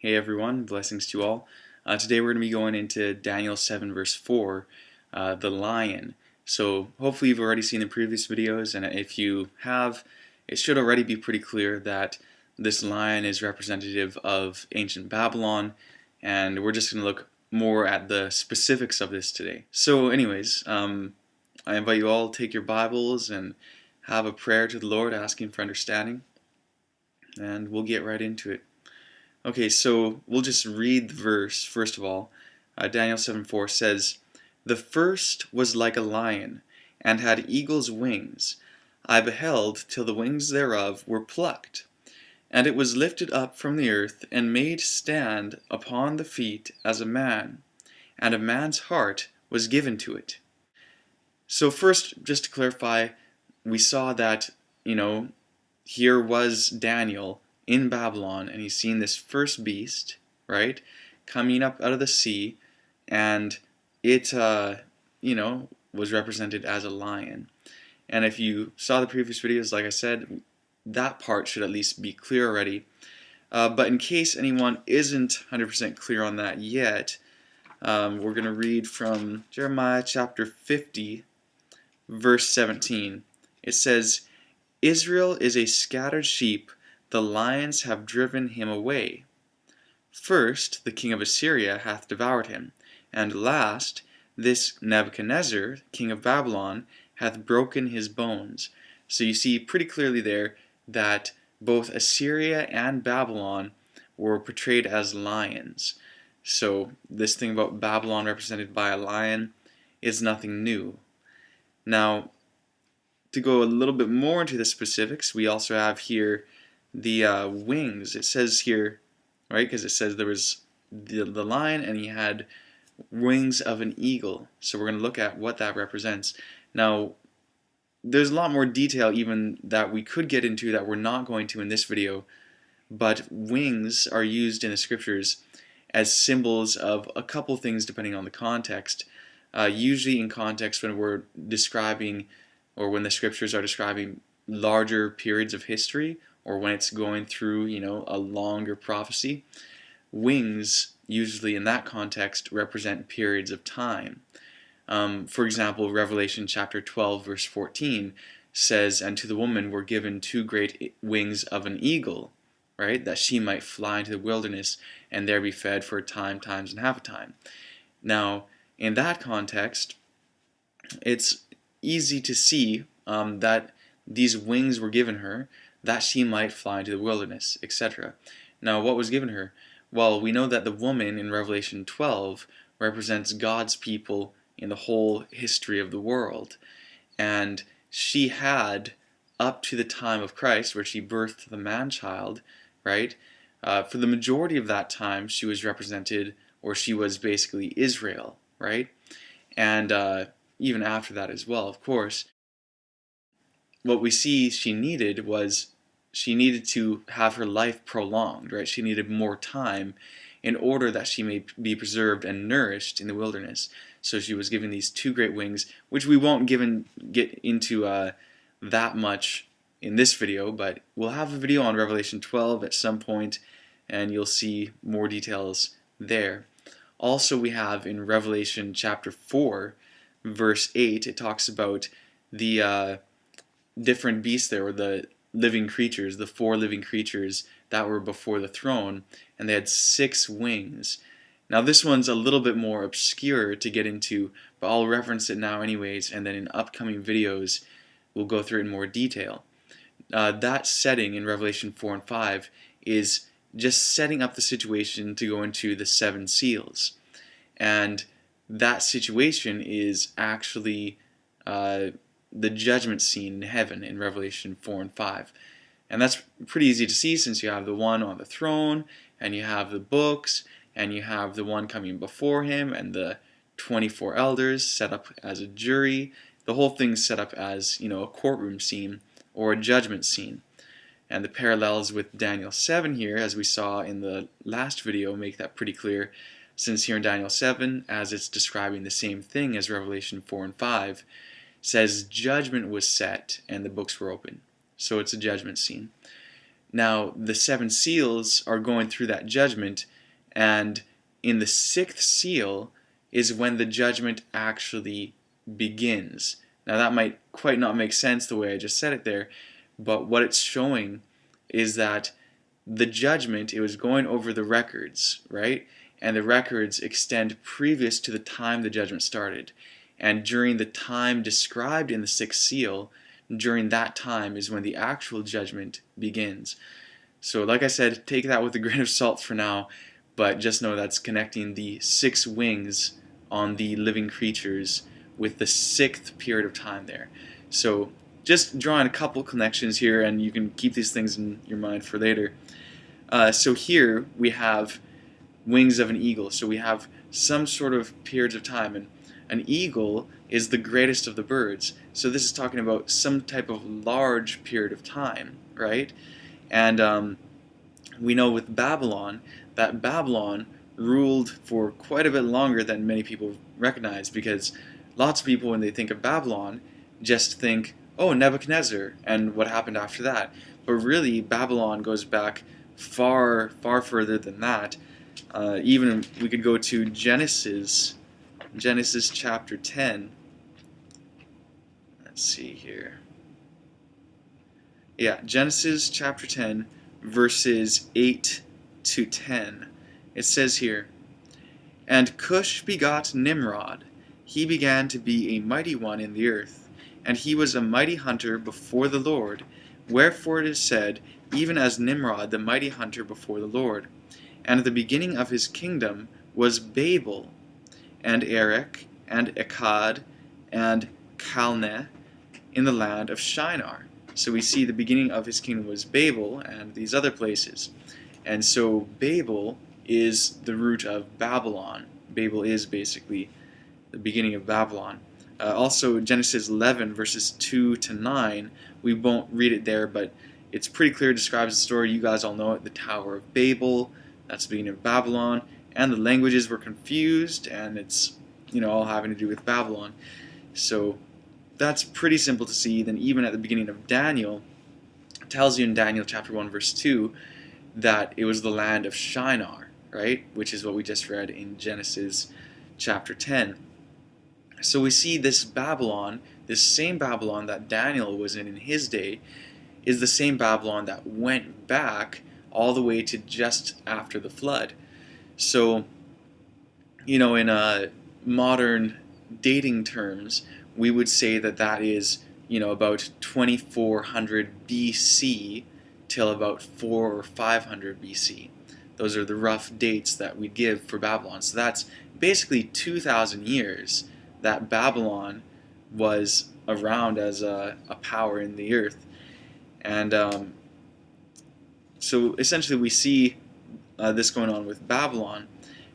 Hey everyone, blessings to you all. Today we're going to be going into Daniel 7 verse 4, the lion. So hopefully you've already seen the previous videos, and if you have, it should already be pretty clear that this lion is representative of ancient Babylon, and we're just going to look more at the specifics of this today. So anyways, I invite you all to take your Bibles and have a prayer to the Lord asking for understanding, and we'll get right into it. Okay, so we'll just read the verse first of all. Daniel 7:4 says, "The first was like a lion, and had eagle's wings. I beheld till the wings thereof were plucked. And it was lifted up from the earth, and made stand upon the feet as a man, and a man's heart was given to it." So first, just to clarify, we saw that, here was Daniel in Babylon, and he's seen this first beast, right, coming up out of the sea, and it, was represented as a lion. And if you saw the previous videos, like I said, that part should at least be clear already. But in case anyone isn't 100% clear on that yet, we're going to read from Jeremiah chapter 50, verse 17. It says, "Israel is a scattered sheep, the lions have driven him away. First, the king of Assyria hath devoured him, and last, this Nebuchadnezzar, king of Babylon, hath broken his bones." So you see pretty clearly there that both Assyria and Babylon were portrayed as lions. So this thing about Babylon represented by a lion is nothing new. Now, to go a little bit more into the specifics, we also have here the wings. It says here, right, because it says there was the lion and he had wings of an eagle. So we're going to look at what that represents. Now, there's a lot more detail even that we could get into that we're not going to in this video, but wings are used in the scriptures as symbols of a couple things depending on the context. Usually in context when we're describing, or when the scriptures are describing larger periods of history, or when it's going through, a longer prophecy, wings usually in that context represent periods of time. For example, Revelation chapter 12 verse 14 says, "And to the woman were given two great wings of an eagle," right, "that she might fly into the wilderness and there be fed for a time, times, and half a time." Now, in that context, it's easy to see that these wings were given her that she might fly into the wilderness, etc. Now, what was given her? Well, we know that the woman in Revelation 12 represents God's people in the whole history of the world. And she had, up to the time of Christ, where she birthed the man-child, right? For the majority of that time, she was represented, or she was basically Israel, right? And even after that as well, of course. What we see she needed was she needed to have her life prolonged, right? She needed more time in order that she may be preserved and nourished in the wilderness. So she was given these two great wings, which we won't get into that much in this video, but we'll have a video on Revelation 12 at some point, and you'll see more details there. Also, we have in Revelation chapter 4, verse 8, it talks about the different beasts there, or the living creatures, the four living creatures that were before the throne, and they had 6 wings. Now this one's a little bit more obscure to get into, but I'll reference it now anyways, and then in upcoming videos we'll go through it in more detail. That setting in Revelation 4 and 5 is just setting up the situation to go into the 7 seals. And that situation is actually the judgment scene in heaven in Revelation 4 and 5. And that's pretty easy to see since you have the one on the throne, and you have the books, and you have the one coming before him, and the 24 elders set up as a jury. The whole thing's set up as, a courtroom scene or a judgment scene. And the parallels with Daniel 7 here, as we saw in the last video, make that pretty clear, since here in Daniel 7, as it's describing the same thing as Revelation 4 and 5, says judgment was set and the books were open. So it's a judgment scene. Now, the seven seals are going through that judgment, and in the sixth seal is when the judgment actually begins. Now, that might quite not make sense the way I just said it there, but what it's showing is that the judgment, it was going over the records, right? And the records extend previous to the time the judgment started. And during the time described in the sixth seal, during that time is when the actual judgment begins. So like I said, take that with a grain of salt for now, but just know that's connecting the 6 wings on the living creatures with the 6th period of time there. So just drawing a couple connections here, and you can keep these things in your mind for later. So here we have wings of an eagle. So we have some sort of periods of time, and an eagle is the greatest of the birds. So this is talking about some type of large period of time, right? And we know with Babylon that Babylon ruled for quite a bit longer than many people recognize, because lots of people, when they think of Babylon, just think, oh, Nebuchadnezzar and what happened after that. But really, Babylon goes back far, far further than that. Even we could go to Genesis chapter 10. Let's see here. Yeah, Genesis chapter 10, verses 8 to 10. It says here, "And Cush begot Nimrod. He began to be a mighty one in the earth, and he was a mighty hunter before the Lord. Wherefore it is said, even as Nimrod the mighty hunter before the Lord. And the beginning of his kingdom was Babel, and Erech, and Akkad, and Calneh, in the land of Shinar." So we see the beginning of his kingdom was Babel and these other places. And so Babel is the root of Babylon. Babel is basically the beginning of Babylon. Also, Genesis 11, verses 2 to 9, we won't read it there, but it's pretty clear, it describes the story. You guys all know it, the Tower of Babel. That's the beginning of Babylon. And the languages were confused, and it's, all having to do with Babylon. So that's pretty simple to see. Then even at the beginning of Daniel, it tells you in Daniel chapter 1, verse 2, that it was the land of Shinar, right? Which is what we just read in Genesis chapter 10. So we see this Babylon, this same Babylon that Daniel was in his day, is the same Babylon that went back all the way to just after the flood. So, in modern dating terms, we would say that that is, about 2400 BC till about 400 or 500 BC. Those are the rough dates that we give for Babylon. So that's basically 2,000 years that Babylon was around as a power in the earth. And so essentially we see this going on with Babylon.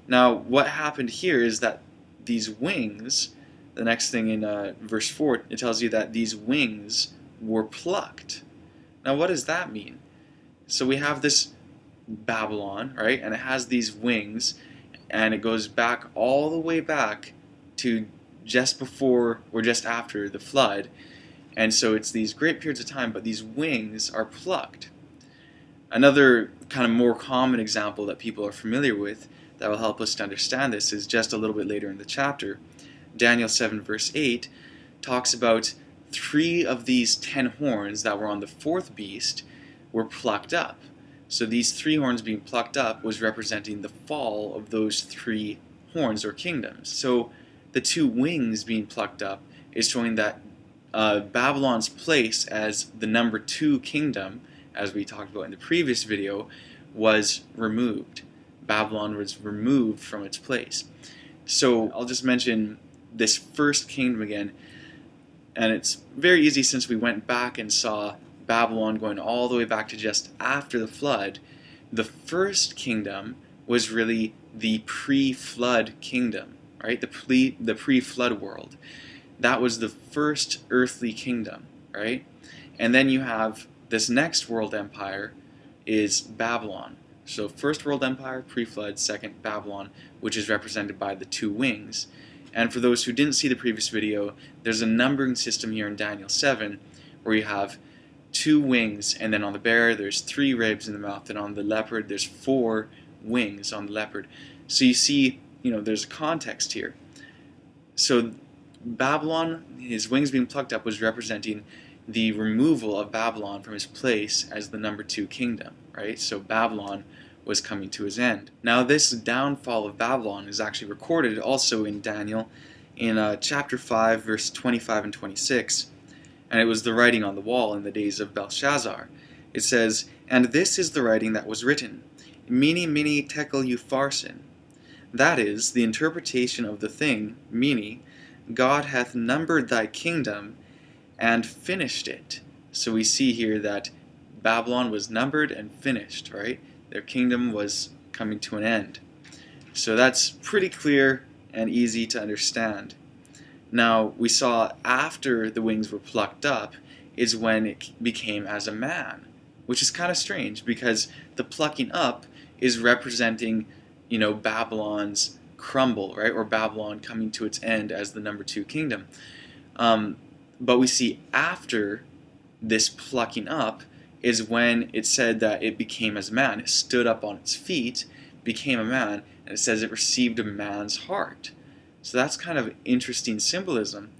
Now what happened here is that these wings, the next thing in verse 4, it tells you that these wings were plucked. Now what does that mean? So we have this Babylon, right, and it has these wings, and it goes back all the way back to just before or just after the flood. And so it's these great periods of time, but these wings are plucked. Another kind of more common example that people are familiar with that will help us to understand this is just a little bit later in the chapter. Daniel 7 verse 8 talks about 3 of these 10 horns that were on the 4th beast were plucked up. So these 3 horns being plucked up was representing the fall of those 3 horns or kingdoms. So the 2 wings being plucked up is showing that Babylon's place as the number 2 kingdom, as we talked about in the previous video, was removed. Babylon was removed from its place. So I'll just mention this first kingdom again, and it's very easy since we went back and saw Babylon going all the way back to just after the flood. The first kingdom was really the pre-flood kingdom, right? The pre-flood world. That was the first earthly kingdom, right? And then you have this next world empire is Babylon. So first world empire, pre-flood, second Babylon, which is represented by the 2 wings. And for those who didn't see the previous video, there's a numbering system here in Daniel 7 where you have 2 wings, and then on the bear there's 3 ribs in the mouth, and on the leopard there's 4 wings on the leopard. So you see, there's a context here. So Babylon, his wings being plucked up, was representing the removal of Babylon from his place as the number 2 kingdom, right? So Babylon was coming to his end. Now this downfall of Babylon is actually recorded also in Daniel in chapter 5, verse 25 and 26. And it was the writing on the wall in the days of Belshazzar. It says, "And this is the writing that was written, Mene, mene, tekel upharsin. That is, the interpretation of the thing, mene, God hath numbered thy kingdom, and finished it." So we see here that Babylon was numbered and finished, right? Their kingdom was coming to an end. So that's pretty clear and easy to understand. Now, we saw after the wings were plucked up is when it became as a man, which is kind of strange because the plucking up is representing, Babylon's crumble, right? Or Babylon coming to its end as the number 2 kingdom. But we see after this plucking up is when it said that it became as a man. It stood up on its feet, became a man, and it says it received a man's heart. So that's kind of interesting symbolism.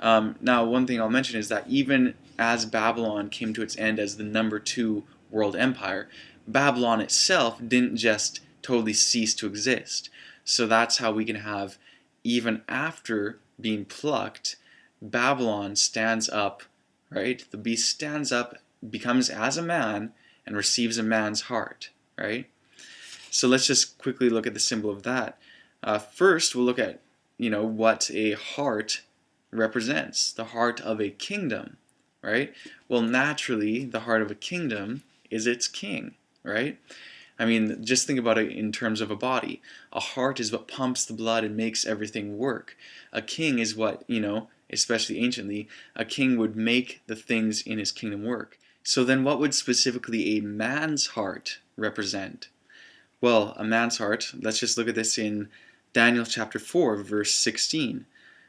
Now, one thing I'll mention is that even as Babylon came to its end as the number 2 world empire, Babylon itself didn't just totally cease to exist. So that's how we can have, even after being plucked, Babylon stands up, right? The beast stands up, becomes as a man, and receives a man's heart, right? So let's just quickly look at the symbol of that. First, we'll look at, what a heart represents. The heart of a kingdom, right? Well, naturally, the heart of a kingdom is its king, right? I mean, just think about it in terms of a body. A heart is what pumps the blood and makes everything work. A king is what, especially anciently, a king would make the things in his kingdom work. So then what would specifically a man's heart represent? Well, a man's heart, let's just look at this in Daniel chapter 4, verse 16.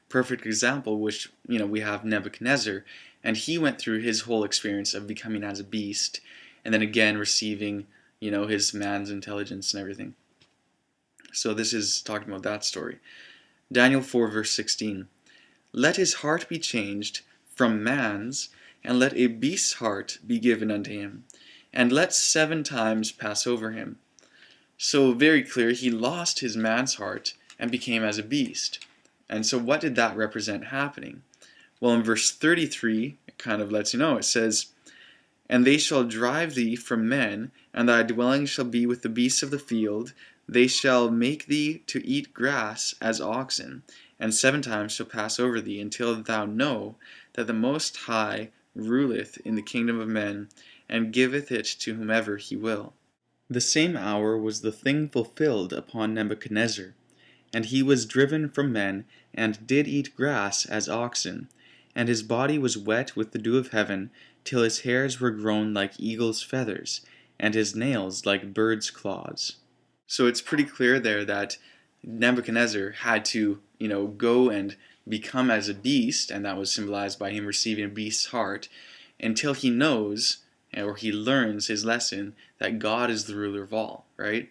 Perfect example, which, we have Nebuchadnezzar, and he went through his whole experience of becoming as a beast, and then again receiving, his man's intelligence and everything. So this is talking about that story. Daniel 4, verse 16. "Let his heart be changed from man's, and let a beast's heart be given unto him, and let 7 times pass over him." So very clear, he lost his man's heart and became as a beast. And so what did that represent happening? Well, in verse 33, it kind of lets you know. It says, "And they shall drive thee from men, and thy dwelling shall be with the beasts of the field. They shall make thee to eat grass as oxen, and 7 times shall pass over thee, until thou know that the Most High ruleth in the kingdom of men, and giveth it to whomever he will." The same hour was the thing fulfilled upon Nebuchadnezzar, and he was driven from men, and did eat grass as oxen, and his body was wet with the dew of heaven, till his hairs were grown like eagle's feathers, and his nails like bird's claws. So it's pretty clear there that Nebuchadnezzar had to, go and become as a beast, and that was symbolized by him receiving a beast's heart, until he knows, or he learns his lesson, that God is the ruler of all, right?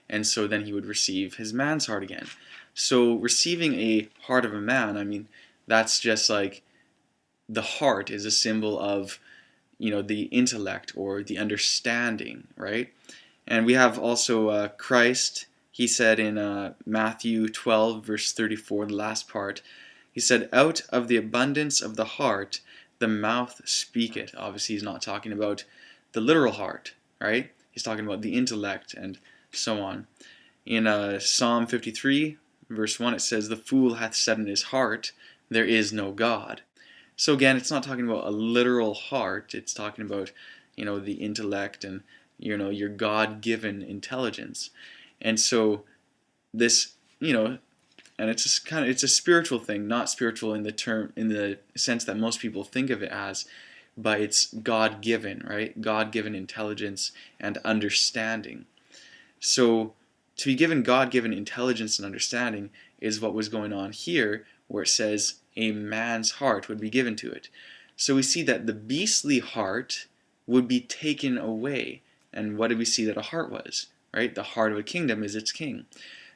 And so then he would receive his man's heart again. So receiving a heart of a man, I mean, that's just like the heart is a symbol of, the intellect or the understanding, right? And we have also Christ. He said in Matthew 12, verse 34, the last part, he said, "Out of the abundance of the heart, the mouth speaketh." Obviously, he's not talking about the literal heart, right? He's talking about the intellect and so on. In Psalm 53, verse 1, it says, "The fool hath said in his heart, there is no God." So again, it's not talking about a literal heart. It's talking about, the intellect and, your God-given intelligence. And so this, and it's just it's a spiritual thing, not spiritual in the sense that most people think of it as, but it's God-given, right? God-given intelligence and understanding. So to be given God-given intelligence and understanding is what was going on here, where it says a man's heart would be given to it. So we see that the beastly heart would be taken away. And what did we see that a heart was? Right? The heart of a kingdom is its king.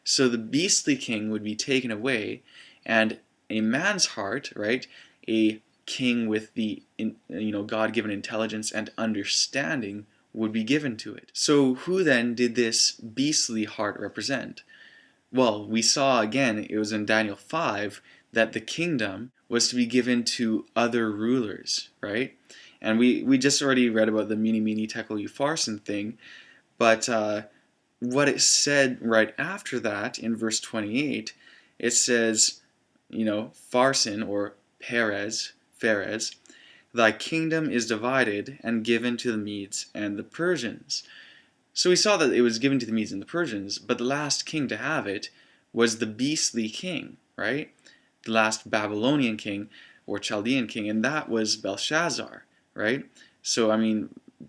So the beastly king would be taken away, and a man's heart, right? A king with the God-given intelligence and understanding would be given to it. So who then did this beastly heart represent? Well, we saw again, it was in Daniel 5, that the kingdom was to be given to other rulers, right? And we just already read about the mene mene tekel upharsin thing, but what it said right after that in verse 28, it says, Pharsin or Pharez, thy kingdom is divided and given to the Medes and the Persians. So we saw that it was given to the Medes and the Persians, but the last king to have it was the beastly king, right? The last Babylonian king or Chaldean king, and that was Belshazzar, right? So,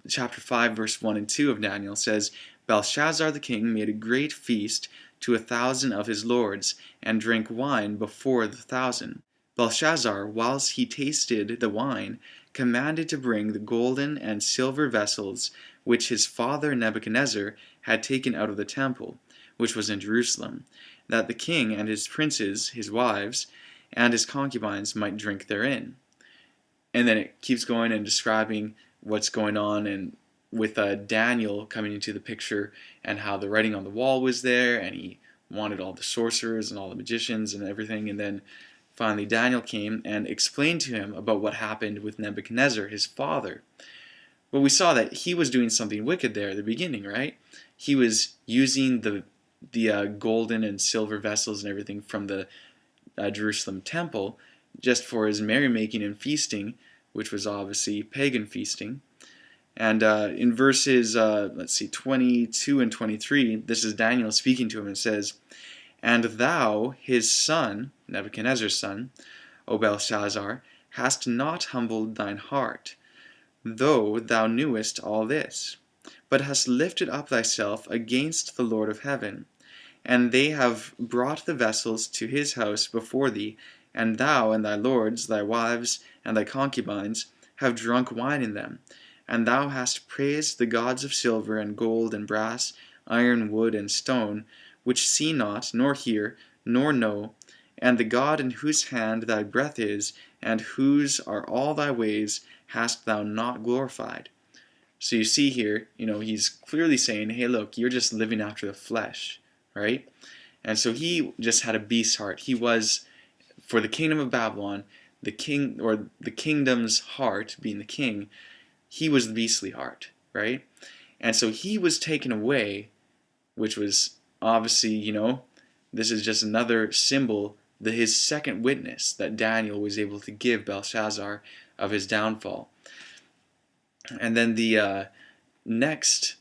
chapter 5, verse 1 and 2 of Daniel says, Belshazzar the king made a great feast to 1,000 of his lords, and drank wine before the 1,000. Belshazzar, whilst he tasted the wine, commanded to bring the golden and silver vessels which his father Nebuchadnezzar had taken out of the temple, which was in Jerusalem, that the king and his princes, his wives, and his concubines might drink therein. And then it keeps going and describing what's going on, and with Daniel coming into the picture, and how the writing on the wall was there, and he wanted all the sorcerers and all the magicians and everything. And then finally Daniel came and explained to him about what happened with Nebuchadnezzar, his father. Well, we saw that he was doing something wicked there at the beginning, right? He was using the golden and silver vessels and everything from the Jerusalem temple just for his merrymaking and feasting, which was obviously pagan feasting. And in verses 22 and 23, this is Daniel speaking to him, and says, And thou, his son, Nebuchadnezzar's son, O Belshazzar, hast not humbled thine heart, though thou knewest all this, but hast lifted up thyself against the Lord of heaven. And they have brought the vessels to his house before thee, and thou and thy lords, thy wives, and thy concubines have drunk wine in them. And thou hast praised the gods of silver and gold and brass, iron, wood, and stone, which see not, nor hear, nor know, and the God in whose hand thy breath is, and whose are all thy ways, hast thou not glorified. So you see here, he's clearly saying, hey, look, you're just living after the flesh, right? And so he just had a beast's heart. He was, for the kingdom of Babylon, the king, or the kingdom's heart, being the king, he was the beastly heart, right? And so he was taken away, which was obviously, this is just another symbol, his second witness that Daniel was able to give Belshazzar of his downfall. And then the next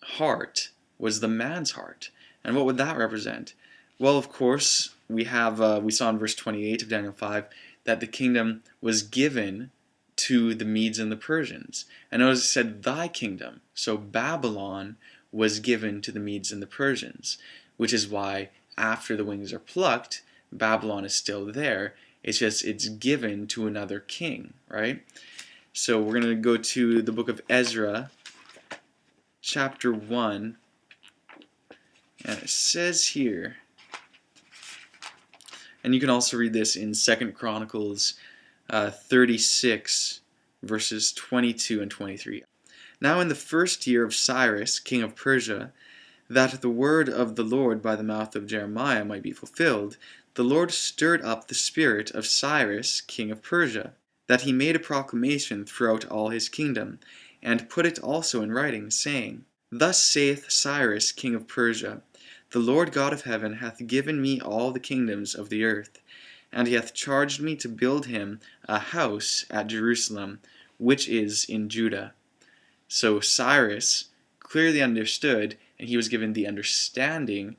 heart was the man's heart. And what would that represent? Well, of course, we saw in verse 28 of Daniel 5 that the kingdom was given to the Medes and the Persians. And notice it said, thy kingdom. So Babylon was given to the Medes and the Persians, which is why after the wings are plucked, Babylon is still there. It's just, it's given to another king, right? So we're going to go to the book of Ezra, chapter 1, and it says here, and you can also read this in 2 Chronicles 36, verses 22 and 23. Now in the first year of Cyrus, king of Persia, that the word of the Lord by the mouth of Jeremiah might be fulfilled, the Lord stirred up the spirit of Cyrus, king of Persia, that he made a proclamation throughout all his kingdom, and put it also in writing, saying, Thus saith Cyrus, king of Persia, The Lord God of heaven hath given me all the kingdoms of the earth, and he hath charged me to build him a house at Jerusalem, which is in Judah. So Cyrus clearly understood, and he was given the understanding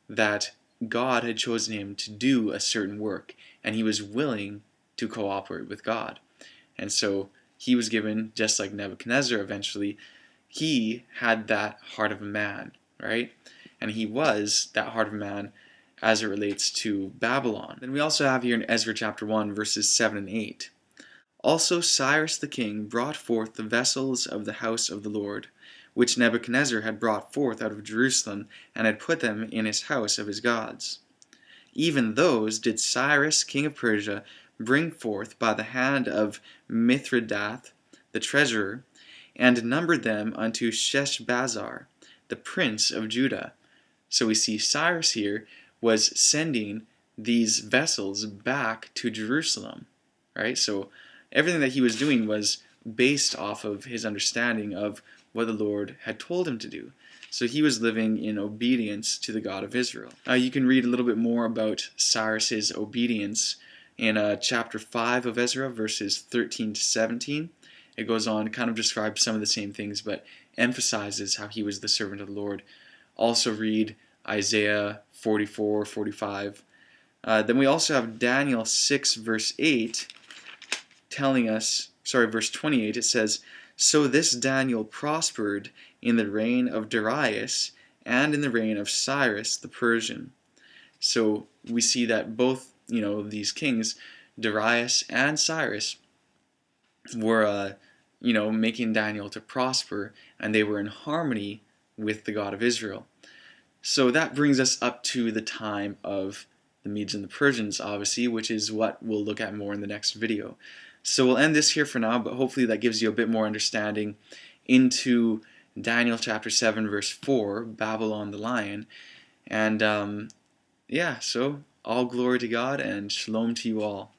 that God had chosen him to do a certain work, and he was willing to cooperate with God. And so he was given, just like Nebuchadnezzar eventually, he had that heart of a man, right? And he was that heart of a man as it relates to Babylon. Then we also have here in Ezra chapter 1, verses 7 and 8. Also Cyrus the king brought forth the vessels of the house of the Lord, which Nebuchadnezzar had brought forth out of Jerusalem, and had put them in his house of his gods. Even those did Cyrus king of Persia bring forth by the hand of Mithridath the treasurer, and numbered them unto Sheshbazzar, the prince of Judah. So we see Cyrus here was sending these vessels back to Jerusalem, right? So everything that he was doing was based off of his understanding of what the Lord had told him to do. So he was living in obedience to the God of Israel. You can read a little bit more about Cyrus's obedience in chapter 5 of Ezra, verses 13 to 17. It goes on, kind of describes some of the same things, but emphasizes how he was the servant of the Lord. Also read Isaiah 44, 45. Then we also have Daniel 6, verse 8, telling us, verse 28, it says, "So this Daniel prospered in the reign of Darius and in the reign of Cyrus the Persian." So we see that both, these kings, Darius and Cyrus, were, making Daniel to prosper, and they were in harmony with the God of Israel. So that brings us up to the time of the Medes and the Persians, obviously, which is what we'll look at more in the next video. So we'll end this here for now, but hopefully that gives you a bit more understanding into Daniel chapter 7, verse 4, Babylon the lion. And yeah, so all glory to God, and shalom to you all.